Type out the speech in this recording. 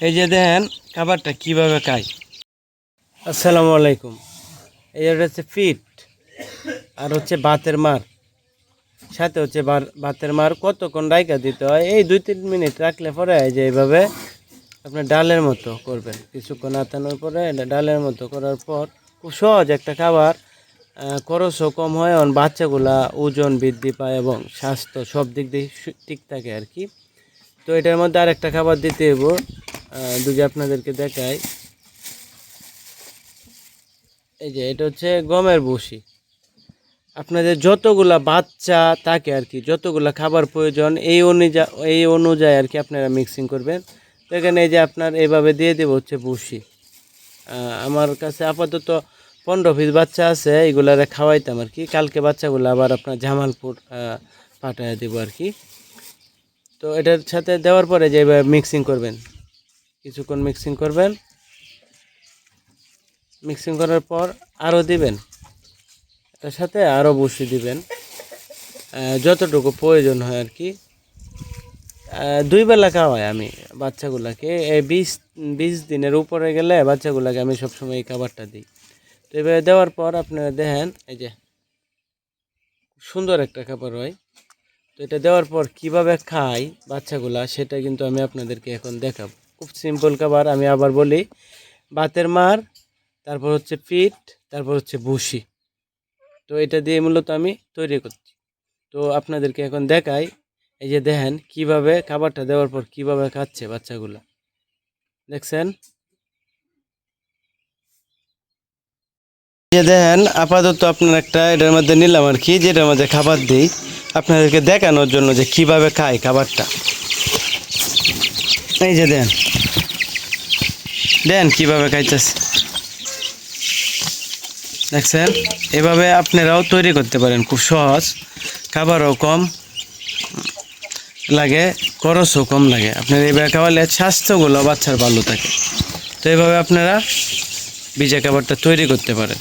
এই যে দেখেন খাবারটা কিভাবে খাই। আসসালামু আলাইকুম। এই হচ্ছে ফিট আর হচ্ছে ভাতের মার, সাথে হচ্ছে ভাতের মার কতক্ষণ রাইখা দিতে হয়, এই 2-3 মিনিট রাখলে পরে এই যে এইভাবে আপনার ডালের মতো করবেন। কিছুক্ষণ আতানোর পরে এটা ডালের মতো করার পর খুব সহজ একটা খাবার, খরচও কম হয়, এবং বাচ্চাগুলা ওজন বৃদ্ধি পায় এবং স্বাস্থ্য সব দিক দিয়ে ঠিক থাকে আর কি। তো এটার মধ্যে আরেকটা খাবার দিতে হইব, যদি আপনাদেরকে দেখাই। এই যে এটা হচ্ছে গমের ভুসি। আপনাদের যতগুলা বাচ্চা থাকে আর কি, যতগুলা খাবার প্রয়োজন এই অনুযায়ী আর কি আপনারা মিক্সিং করবেন। তো এখানে এই যে আপনার এইভাবে দিয়ে দেবো হচ্ছে ভুসি। আমার কাছে আপাতত 15 পিস বাচ্চা আছে, এগুলারে খাওয়াইতাম আর কি। কালকে বাচ্চাগুলো আবার আপনার জামালপুর পাঠায় দেবো আর কি। তো এটার সাথে দেওয়ার পরে যে এইভাবে মিক্সিং করবেন, কিছুক্ষণ মিক্সিং করবেন। মিক্সিং করার পর আরও দিবেন, এটার সাথে আরও বসিয়ে দিবেন যতটুকু প্রয়োজন হয় আর কি। 2 বেলা খাওয়াই আমি বাচ্চাগুলাকে। এই 20 দিনের উপরে গেলে বাচ্চাগুলাকে আমি সবসময় এই খাবারটা দিই। তো এভাবে দেওয়ার পর আপনারা দেখেন এই যে সুন্দর একটা খাবার হয়। তো এটা দেওয়ার পর কিভাবে খাই বাচ্চাগুলা, সেটা কিন্তু আমি আপনাদেরকে এখন দেখাবো। খুব সিম্পল খাবার, আমি আবার বলি। ভাতের মার, তারপর হচ্ছে পিঠ, তারপর হচ্ছে ভুসি। তো এটা দিয়ে মূলত আমি তৈরি করছি। তো আপনাদেরকে এখন দেখাই। এই যে দেখেন কিভাবে খাবারটা দেওয়ার পর কিভাবে খাচ্ছে বাচ্চাগুলা, দেখছেন? যে দেখেন আপাতত আপনার একটা এটার মধ্যে নিলাম আর কি, যেটার মধ্যে খাবার দিই আপনাদেরকে দেখানোর জন্য যে কিভাবে খায় খাবারটা। এই যে দেন দেন কিভাবে খাইতেছে, দেখছেন? এভাবে আপনারাও তৈরি করতে পারেন, খুব সহজ, খাবারও কম লাগে, খরচও কম লাগে। আপনার এইভাবে খাওয়ালে স্বাস্থ্যগুলো বাচ্চার ভালো থাকে। তো এইভাবে আপনারা ভিজা খাবারটা তৈরি করতে পারেন।